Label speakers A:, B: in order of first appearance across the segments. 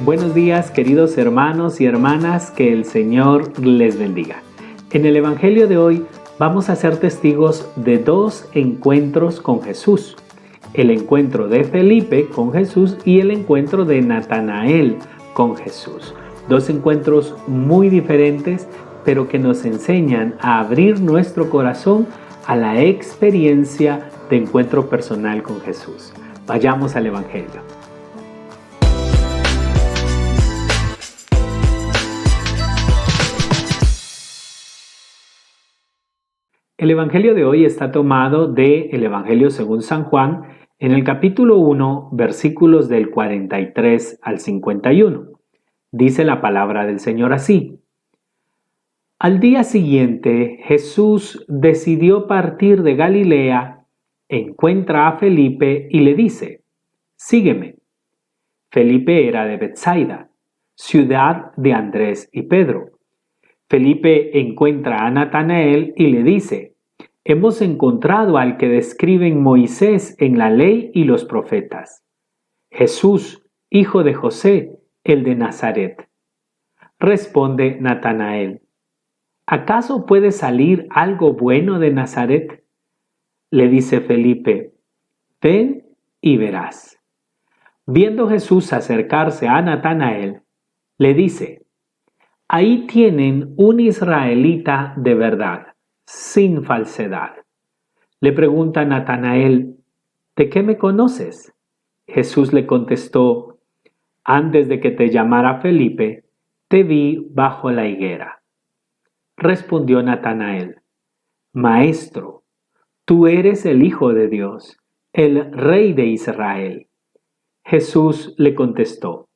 A: Buenos días, queridos hermanos y hermanas, que el Señor les bendiga. En el Evangelio de hoy vamos a ser testigos de dos encuentros con Jesús. El encuentro de Felipe con Jesús y el encuentro de Natanael con Jesús. Dos encuentros muy diferentes, pero que nos enseñan a abrir nuestro corazón a la experiencia de encuentro personal con Jesús. Vayamos al Evangelio. El Evangelio de hoy está tomado del Evangelio según San Juan, en el capítulo 1, versículos del 43 al 51. Dice la palabra del Señor así: Al día siguiente, Jesús decidió partir de Galilea, encuentra a Felipe y le dice: Sígueme. Felipe era de Betsaida, ciudad de Andrés y Pedro. Felipe encuentra a Natanael y le dice: Hemos encontrado al que describen Moisés en la ley y los profetas, Jesús, hijo de José, el de Nazaret. Responde Natanael: ¿Acaso puede salir algo bueno de Nazaret? Le dice Felipe: Ven y verás. Viendo Jesús acercarse a Natanael, le dice: Ahí tienen un israelita de verdad, sin falsedad. Le pregunta Natanael: ¿De qué me conoces? Jesús le contestó: Antes de que te llamara Felipe, te vi bajo la higuera. Respondió Natanael: Maestro, tú eres el Hijo de Dios, el Rey de Israel. Jesús le contestó: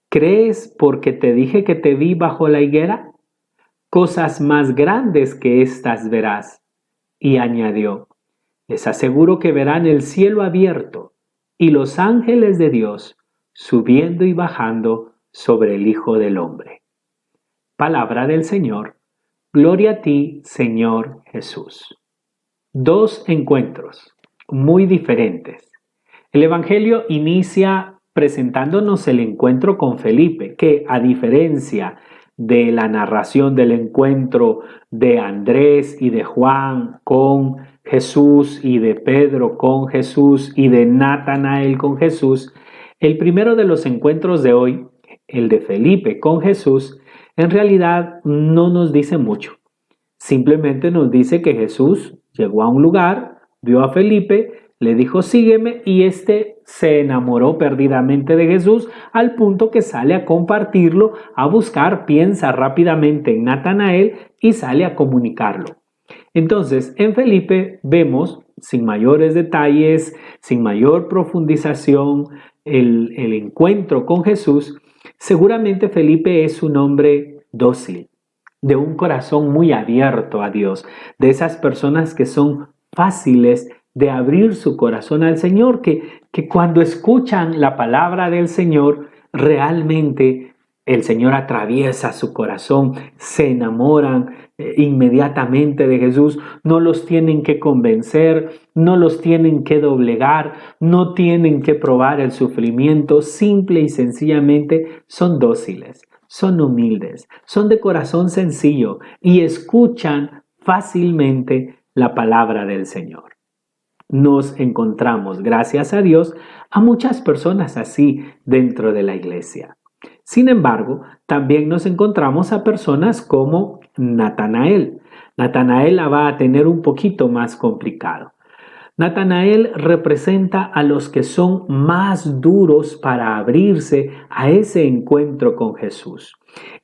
A: ¿Crees porque te dije que te vi bajo la higuera? Cosas más grandes que estas verás. Y añadió: Les aseguro que verán el cielo abierto y los ángeles de Dios subiendo y bajando sobre el Hijo del Hombre. Palabra del Señor. Gloria a ti, Señor Jesús. Dos encuentros muy diferentes. El Evangelio inicia presentándonos el encuentro con Felipe, que a diferencia de la narración del encuentro de Andrés y de Juan con Jesús y de Pedro con Jesús y de Natanael con Jesús, el primero de los encuentros de hoy, el de Felipe con Jesús, en realidad no nos dice mucho. Simplemente nos dice que Jesús llegó a un lugar, vio a Felipe, le dijo: sígueme, y éste se enamoró perdidamente de Jesús al punto que sale a compartirlo, a buscar, piensa rápidamente en Natanael y sale a comunicarlo. Entonces, en Felipe vemos, sin mayores detalles, sin mayor profundización, el encuentro con Jesús. Seguramente Felipe es un hombre dócil, de un corazón muy abierto a Dios, de esas personas que son fáciles de abrir su corazón al Señor, que cuando escuchan la palabra del Señor, realmente el Señor atraviesa su corazón, se enamoran inmediatamente de Jesús, no los tienen que convencer, no los tienen que doblegar, no tienen que probar el sufrimiento, simple y sencillamente son dóciles, son humildes, son de corazón sencillo y escuchan fácilmente la palabra del Señor. Nos encontramos, gracias a Dios, a muchas personas así dentro de la iglesia. Sin embargo, también nos encontramos a personas como Natanael. Natanael la va a tener un poquito más complicado. Natanael representa a los que son más duros para abrirse a ese encuentro con Jesús.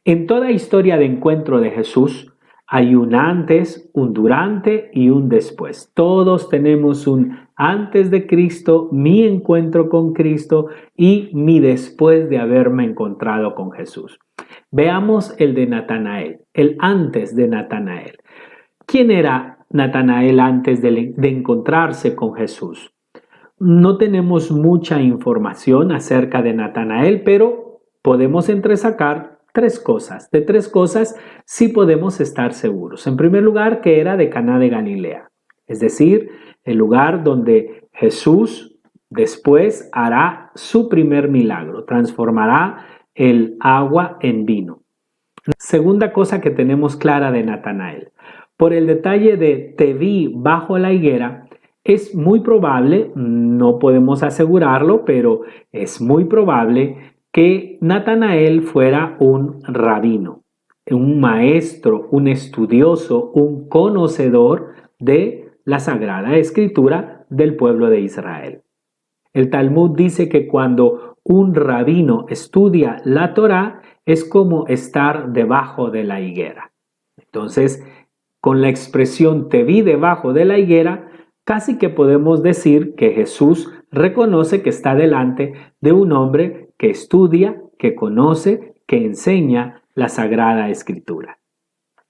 A: En toda historia de encuentro de Jesús, hay un antes, un durante y un después. Todos tenemos un antes de Cristo, mi encuentro con Cristo, y mi después de haberme encontrado con Jesús. Veamos el de Natanael, el antes de Natanael. ¿Quién era Natanael antes de encontrarse con Jesús? No tenemos mucha información acerca de Natanael, pero podemos entresacar tres cosas. De tres cosas sí podemos estar seguros. En primer lugar, que era de Caná de Galilea, es decir, el lugar donde Jesús Después hará su primer milagro, transformará el agua en vino. Segunda cosa que tenemos clara de Natanael. Por el detalle de te vi bajo la higuera, es muy probable, no podemos asegurarlo, pero es muy probable que Natanael fuera un rabino, un maestro, un estudioso, un conocedor de la Sagrada Escritura del pueblo de Israel. El Talmud dice que cuando un rabino estudia la Torá es como estar debajo de la higuera. Entonces, con la expresión te vi debajo de la higuera, casi que podemos decir que Jesús reconoce que está delante de un hombre que estudia, que conoce, que enseña la Sagrada Escritura.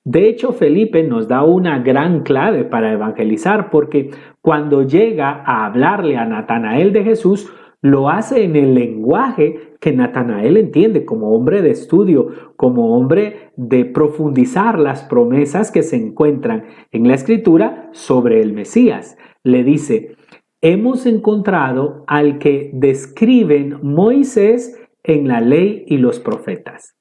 A: De hecho, Felipe nos da una gran clave para evangelizar porque cuando llega a hablarle a Natanael de Jesús, lo hace en el lenguaje que Natanael entiende como hombre de estudio, como hombre de profundizar las promesas que se encuentran en la Escritura sobre el Mesías. Le dice, hemos encontrado al que describen Moisés en la ley y los profetas.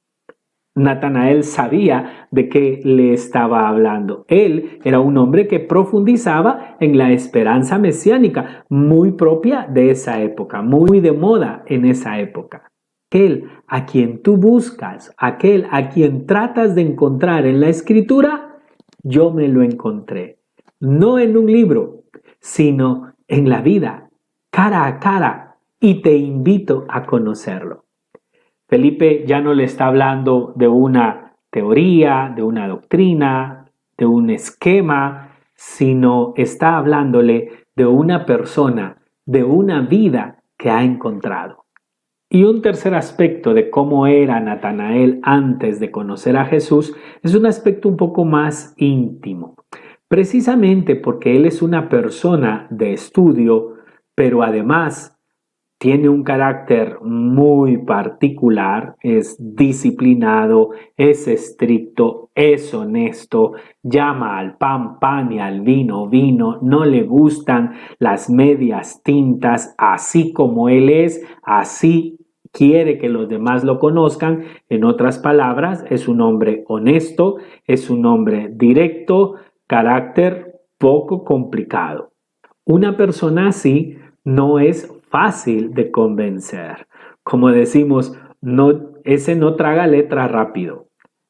A: Natanael sabía de qué le estaba hablando. Él era un hombre que profundizaba en la esperanza mesiánica, muy propia de esa época, muy de moda en esa época. Aquel a quien tú buscas, aquel a quien tratas de encontrar en la Escritura, yo me lo encontré. No en un libro, sino en la vida, cara a cara, y te invito a conocerlo. Felipe ya no le está hablando de una teoría, de una doctrina, de un esquema, sino está hablándole de una persona, de una vida que ha encontrado. Y un tercer aspecto de cómo era Natanael antes de conocer a Jesús es un aspecto un poco más íntimo, precisamente porque él es una persona de estudio, pero además tiene un carácter muy particular, es disciplinado, es estricto, es honesto, llama al pan pan y al vino vino, no le gustan las medias tintas, así como él es, así quiere que los demás lo conozcan. En otras palabras, es un hombre honesto, es un hombre directo, carácter poco complicado. Una persona así no es fácil de convencer. Como decimos, ese no traga letra rápido.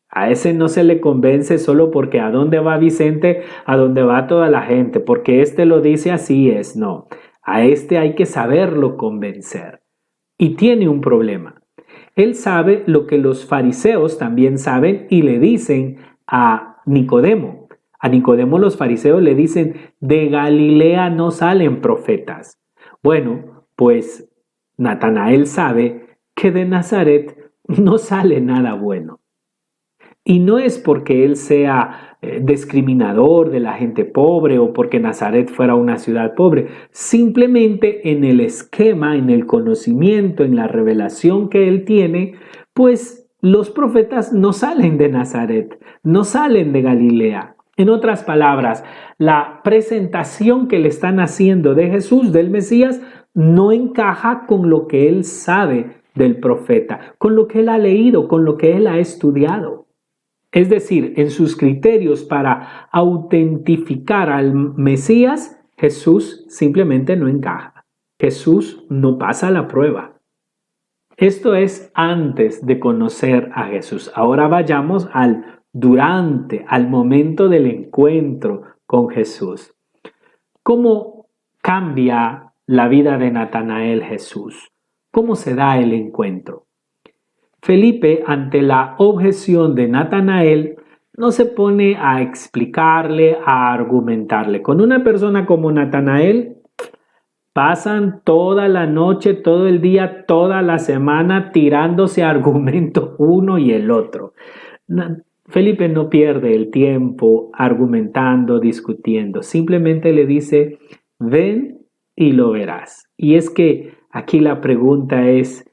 A: A ese no se le convence solo porque a dónde va Vicente, a dónde va toda la gente, porque este lo dice así es. No, a este hay que saberlo convencer. Y tiene un problema. Él sabe lo que los fariseos también saben y le dicen a Nicodemo. A Nicodemo los fariseos le dicen, de Galilea no salen profetas. Bueno, pues Natanael sabe que de Nazaret no sale nada bueno. Y no es porque él sea discriminador de la gente pobre o porque Nazaret fuera una ciudad pobre. Simplemente en el esquema, en el conocimiento, en la revelación que él tiene, pues los profetas no salen de Nazaret, no salen de Galilea. En otras palabras, la presentación que le están haciendo de Jesús, del Mesías, no encaja con lo que él sabe del profeta, con lo que él ha leído, con lo que él ha estudiado. Es decir, en sus criterios para autentificar al Mesías, Jesús simplemente no encaja. Jesús no pasa la prueba. Esto es antes de conocer a Jesús. Ahora vayamos al momento del encuentro con Jesús. ¿Cómo cambia la vida de Natanael Jesús? ¿Cómo se da el encuentro? Felipe, ante la objeción de Natanael, no se pone a explicarle, a argumentarle. Con una persona como Natanael, pasan toda la noche, todo el día, toda la semana tirándose argumentos uno y el otro. Felipe no pierde el tiempo argumentando, discutiendo. Simplemente le dice, ven y lo verás. Y es que aquí la pregunta es,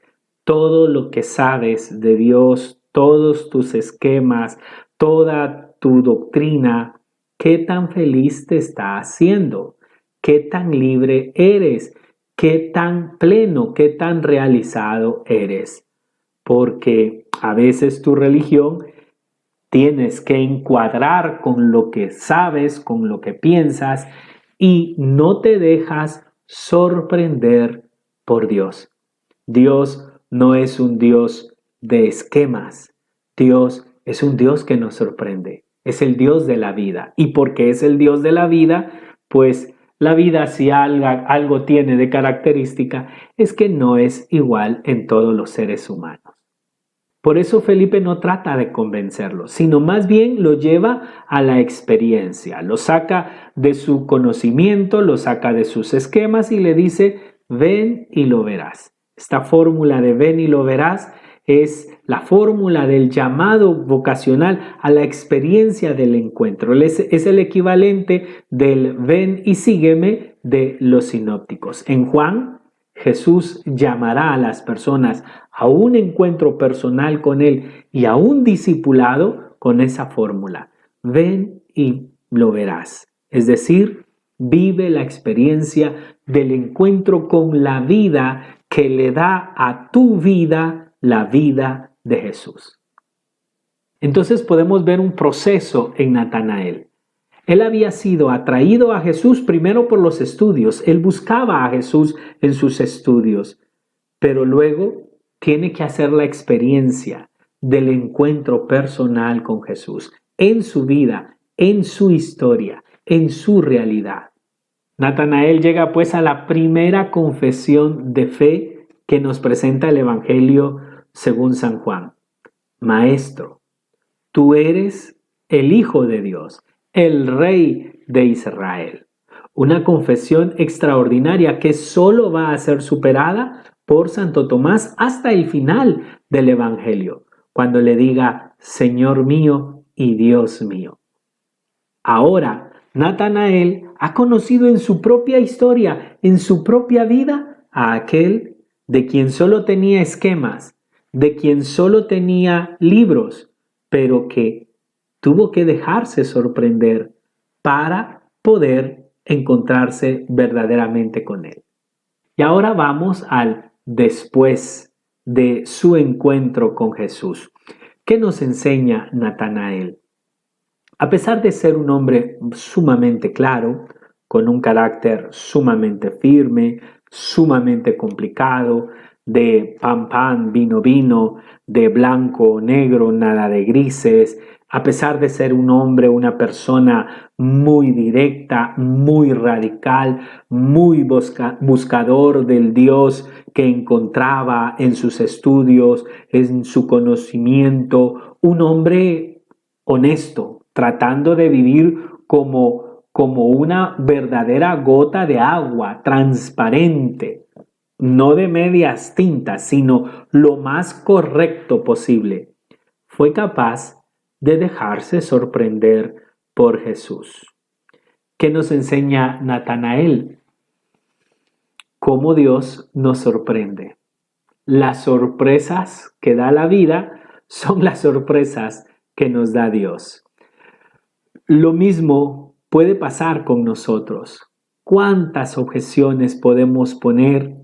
A: todo lo que sabes de Dios, todos tus esquemas, toda tu doctrina, ¿qué tan feliz te está haciendo? ¿Qué tan libre eres? qué tan pleno, qué tan realizado eres. Porque a veces tu religión tienes que encuadrar con lo que sabes, con lo que piensas y no te dejas sorprender por Dios. Dios no es un Dios de esquemas. Dios es un Dios que nos sorprende. Es el Dios de la vida. Y porque es el Dios de la vida, pues la vida, si algo tiene de característica, es que no es igual en todos los seres humanos. Por eso Felipe no trata de convencerlo, sino más bien lo lleva a la experiencia, lo saca de su conocimiento, lo saca de sus esquemas y le dice, ven y lo verás. Esta fórmula de ven y lo verás es la fórmula del llamado vocacional a la experiencia del encuentro. Es el equivalente del ven y sígueme de los sinópticos. En Juan, Jesús llamará a las personas a un encuentro personal con Él y a un discipulado con esa fórmula. Ven y lo verás. Es decir, vive la experiencia del encuentro con la vida que le da a tu vida la vida de Jesús. Entonces podemos ver un proceso en Natanael. Él había sido atraído a Jesús primero por los estudios. Él buscaba a Jesús en sus estudios, pero luego tiene que hacer la experiencia del encuentro personal con Jesús en su vida, en su historia, en su realidad. Natanael llega pues a la primera confesión de fe que nos presenta el Evangelio según San Juan. Maestro, tú eres el Hijo de Dios, el Rey de Israel. Una confesión extraordinaria que solo va a ser superada por Santo Tomás hasta el final del Evangelio, cuando le diga, Señor mío y Dios mío. Ahora, Natanael ha conocido en su propia historia, en su propia vida, a aquel de quien solo tenía esquemas, de quien solo tenía libros, pero que tuvo que dejarse sorprender para poder encontrarse verdaderamente con él. Y ahora vamos al después de su encuentro con Jesús. ¿Qué nos enseña Natanael? A pesar de ser un hombre sumamente claro, con un carácter sumamente firme, sumamente complicado, de pan pan, vino vino, de blanco o negro, nada de grises, a pesar de ser un hombre, una persona muy directa, muy radical, muy buscador del Dios que encontraba en sus estudios, en su conocimiento, un hombre honesto, tratando de vivir como una verdadera gota de agua, transparente, no de medias tintas, sino lo más correcto posible. Fue capaz de dejarse sorprender por Jesús. ¿Qué nos enseña Natanael? Cómo Dios nos sorprende. Las sorpresas que da la vida son las sorpresas que nos da Dios. Lo mismo puede pasar con nosotros. ¿Cuántas objeciones podemos poner?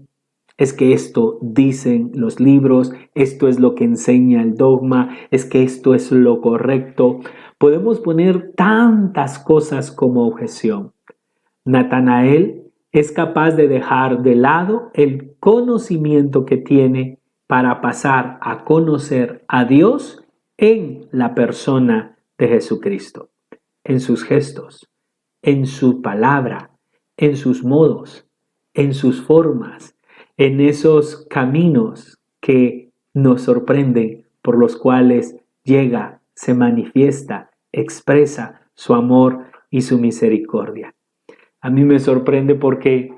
A: Es que esto dicen los libros, esto es lo que enseña el dogma, es que esto es lo correcto. Podemos poner tantas cosas como objeción. Natanael es capaz de dejar de lado el conocimiento que tiene para pasar a conocer a Dios en la persona de Jesucristo, en sus gestos, en su palabra, en sus modos, en sus formas, en esos caminos que nos sorprenden, por los cuales llega, se manifiesta, expresa su amor y su misericordia. A mí me sorprende porque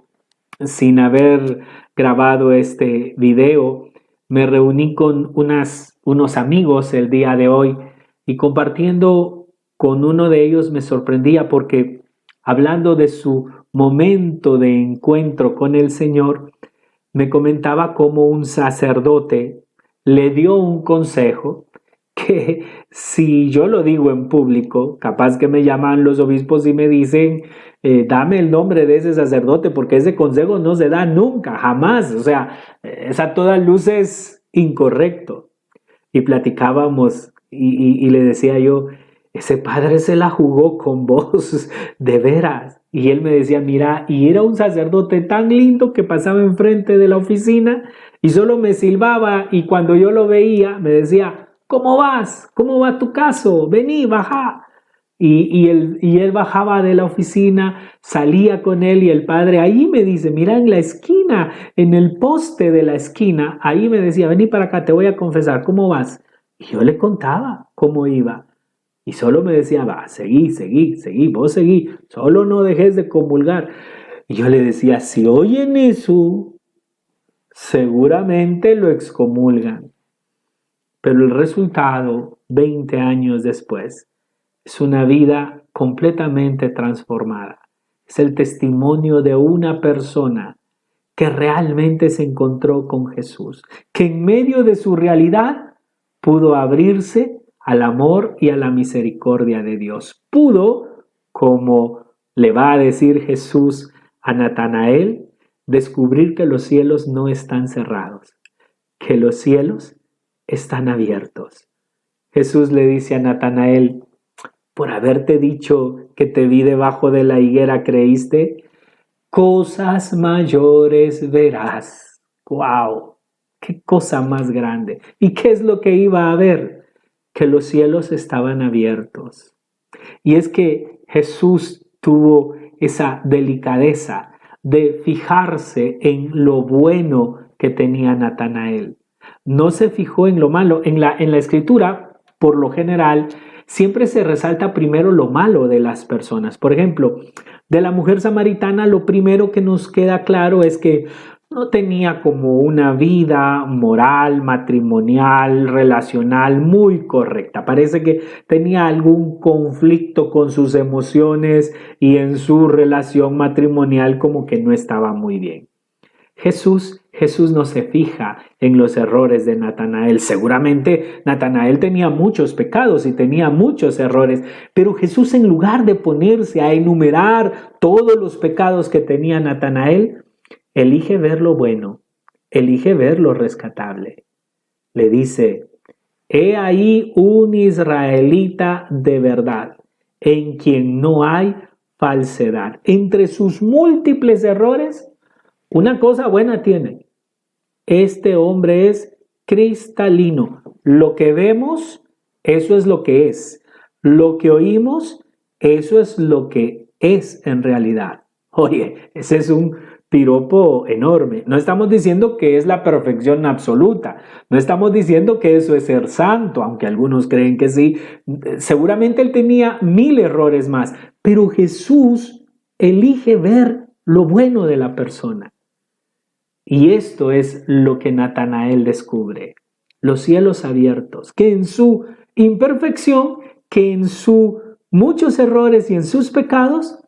A: sin haber grabado este video, me reuní con unos amigos el día de hoy y compartiendo con uno de ellos me sorprendía porque hablando de su momento de encuentro con el Señor, me comentaba cómo un sacerdote le dio un consejo que si yo lo digo en público, capaz que me llaman los obispos y me dicen, dame el nombre de ese sacerdote porque ese consejo no se da nunca, jamás. O sea, es a todas luces incorrecto. Y platicábamos y le decía yo, ese padre se la jugó con vos, de veras. Y él me decía, mira, y era un sacerdote tan lindo que pasaba enfrente de la oficina y solo me silbaba y cuando yo lo veía me decía, ¿cómo vas? ¿Cómo va tu caso? Vení, baja. Y él bajaba de la oficina, salía con él y el padre ahí me dice, mira en la esquina, en el poste de la esquina, ahí me decía, vení para acá, te voy a confesar, ¿cómo vas? Y yo le contaba cómo iba. Y solo me decía, va, seguí, seguí, seguí, vos seguí, solo no dejes de comulgar. Y yo le decía, si oyen eso, seguramente lo excomulgan. Pero el resultado, 20 años después, es una vida completamente transformada. Es el testimonio de una persona que realmente se encontró con Jesús, que en medio de su realidad pudo abrirse al amor y a la misericordia de Dios. Pudo, como le va a decir Jesús a Natanael, descubrir que los cielos no están cerrados, que los cielos están abiertos. Jesús le dice a Natanael, por haberte dicho que te vi debajo de la higuera, ¿creíste? Cosas mayores verás. ¡Wow! ¡Qué cosa más grande! ¿Y qué es lo que iba a ver? Que los cielos estaban abiertos. Y es que Jesús tuvo esa delicadeza de fijarse en lo bueno que tenía Natanael. No se fijó en lo malo. En la escritura, por lo general, siempre se resalta primero lo malo de las personas. Por ejemplo, de la mujer samaritana, lo primero que nos queda claro es que no tenía como una vida moral, matrimonial, relacional muy correcta. Parece que tenía algún conflicto con sus emociones y en su relación matrimonial como que no estaba muy bien. Jesús no se fija en los errores de Natanael. Seguramente Natanael tenía muchos pecados y tenía muchos errores, pero Jesús, en lugar de ponerse a enumerar todos los pecados que tenía Natanael, elige ver lo bueno, elige ver lo rescatable. Le dice, he ahí un israelita de verdad, en quien no hay falsedad. Entre sus múltiples errores, una cosa buena tiene. Este hombre es cristalino. Lo que vemos, eso es lo que es. Lo que oímos, eso es lo que es en realidad. Oye, ese es un piropo enorme. No estamos diciendo que es la perfección absoluta. No estamos diciendo que eso es ser santo, aunque algunos creen que sí. Seguramente él tenía 1000 errores más, pero Jesús elige ver lo bueno de la persona. Y esto es lo que Natanael descubre, los cielos abiertos, que en su imperfección, que en sus muchos errores y en sus pecados,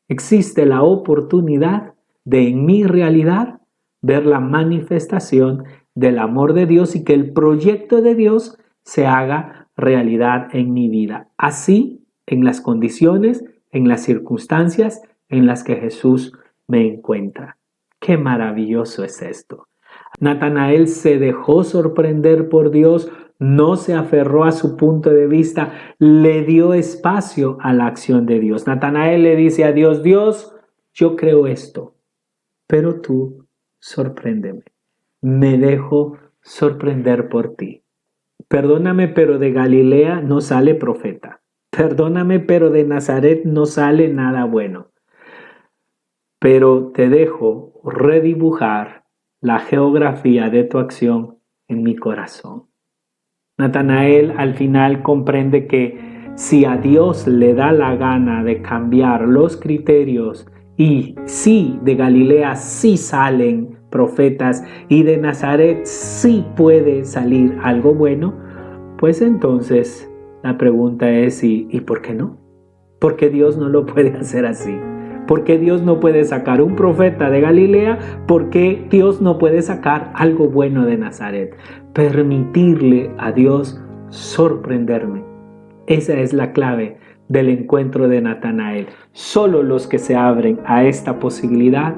A: existe la oportunidad de en mi realidad ver la manifestación del amor de Dios y que el proyecto de Dios se haga realidad en mi vida. Así, en las condiciones, en las circunstancias en las que Jesús me encuentra. ¡Qué maravilloso es esto! Natanael se dejó sorprender por Dios, no se aferró a su punto de vista, le dio espacio a la acción de Dios. Natanael le dice a Dios, Dios, yo creo esto, pero tú sorpréndeme. Me dejo sorprender por ti. Perdóname, pero de Galilea no sale profeta. Perdóname, pero de Nazaret no sale nada bueno. Pero te dejo redibujar la geografía de tu acción en mi corazón. Natanael al final comprende que si a Dios le da la gana de cambiar los criterios y si de Galilea sí salen profetas y de Nazaret sí puede salir algo bueno, pues entonces la pregunta es ¿y por qué no? ¿Por qué Dios no lo puede hacer así? ¿Por qué Dios no puede sacar un profeta de Galilea? ¿Por qué Dios no puede sacar algo bueno de Nazaret? Permitirle a Dios sorprenderme. Esa es la clave del encuentro de Natanael. Solo los que se abren a esta posibilidad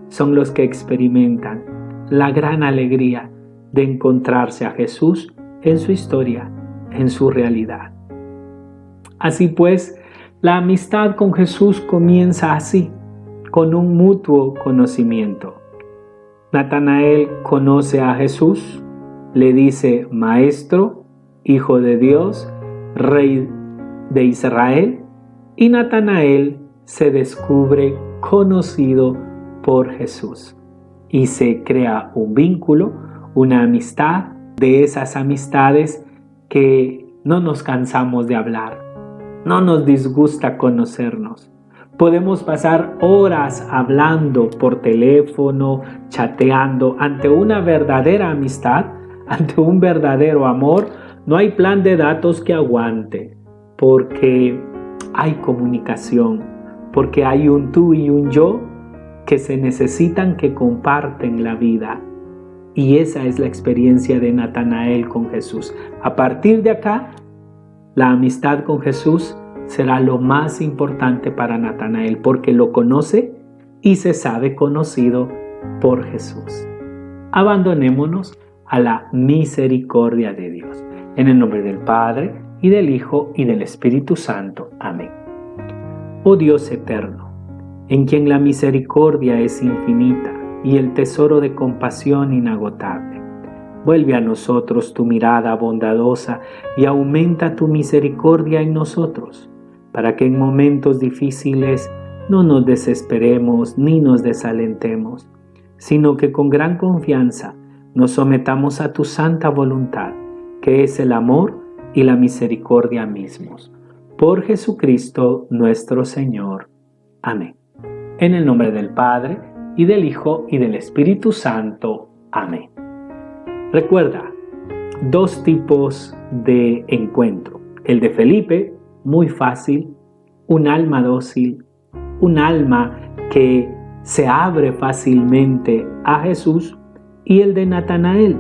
A: son los que experimentan la gran alegría de encontrarse a Jesús en su historia, en su realidad. Así pues, la amistad con Jesús comienza así, con un mutuo conocimiento. Natanael conoce a Jesús, le dice Maestro, Hijo de Dios, Rey de Israel, y Natanael se descubre conocido por Jesús y se crea un vínculo, una amistad, de esas amistades que no nos cansamos de hablar, no nos disgusta conocernos. Podemos pasar horas hablando por teléfono, chateando. Ante una verdadera amistad, ante un verdadero amor, no hay plan de datos que aguante, porque hay comunicación, porque hay un tú y un yo que se necesitan, que comparten la vida. Y esa es la experiencia de Natanael con Jesús. A partir de acá, la amistad con Jesús será lo más importante para Natanael, porque lo conoce y se sabe conocido por Jesús. Abandonémonos a la misericordia de Dios. En el nombre del Padre, y del Hijo, y del Espíritu Santo. Amén. Oh Dios eterno, en quien la misericordia es infinita y el tesoro de compasión inagotable, vuelve a nosotros tu mirada bondadosa y aumenta tu misericordia en nosotros, para que en momentos difíciles no nos desesperemos ni nos desalentemos, sino que con gran confianza nos sometamos a tu santa voluntad, que es el amor y la misericordia mismos. Por Jesucristo nuestro Señor. Amén. En el nombre del Padre, y del Hijo, y del Espíritu Santo. Amén. Recuerda, dos tipos de encuentro. El de Felipe, muy fácil, un alma dócil, un alma que se abre fácilmente a Jesús, y el de Natanael,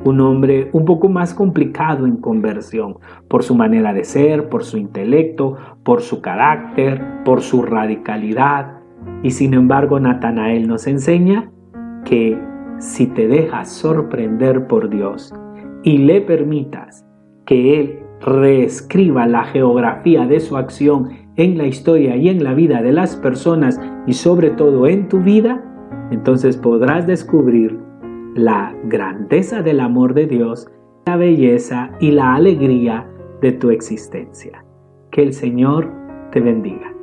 A: un hombre un poco más complicado en conversión, por su manera de ser, por su intelecto, por su carácter, por su radicalidad. Y sin embargo, Natanael nos enseña que si te dejas sorprender por Dios y le permitas que Él reescriba la geografía de su acción en la historia y en la vida de las personas y sobre todo en tu vida, entonces podrás descubrir la grandeza del amor de Dios, la belleza y la alegría de tu existencia. Que el Señor te bendiga.